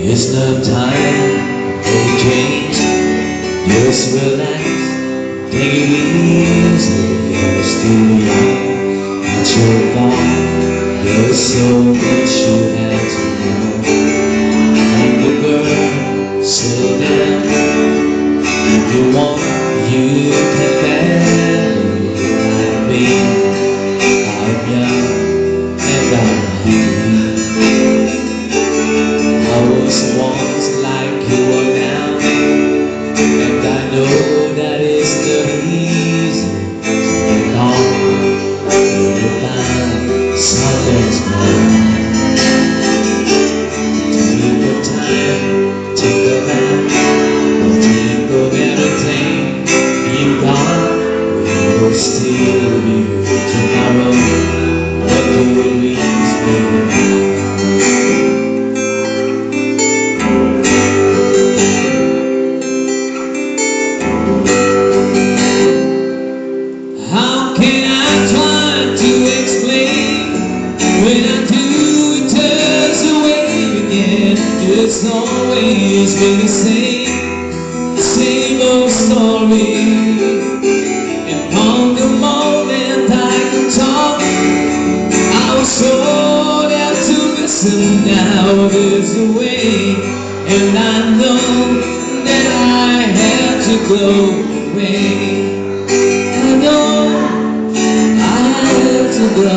It's not time for change. Just relax, take it easy. You're still young, not your fault. There's so much you have to know. And the girl, slow down. If you want, you can marry like me. I'm young and I'm happy. I was once like you are now, and I know that it's not easy to get on. You'll find something's more. Take your time, take a bath, don't think of everything you got. We will still be here tomorrow, but you will reach me. How can I try to explain when I do it turns away again? It's always been the same old story. And on the moment I can talk, I was told how to listen. Now there's a way, and I know that I have to go away. I know I have to go.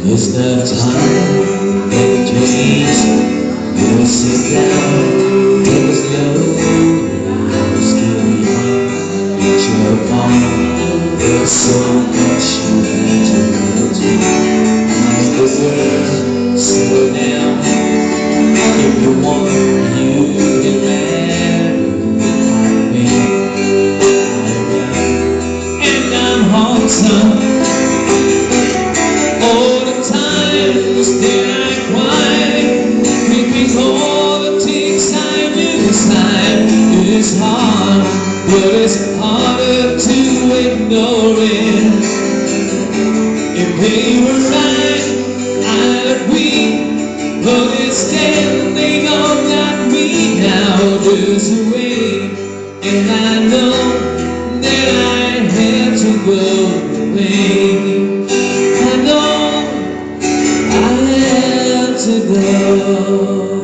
It's not time for dreams. We'll sit down, take it slowly. I'll still be on, get your phone. There's so much you have to go to. Like the world, slow down. If you want, you can marry me. I'm young and I'm handsome. Still I cry, because all the things I do inside is hard, but it's harder to ignore it. If they were right, I'd agree, but instead they don't got me now. There's a way, and I know that I have to go away. I know to go.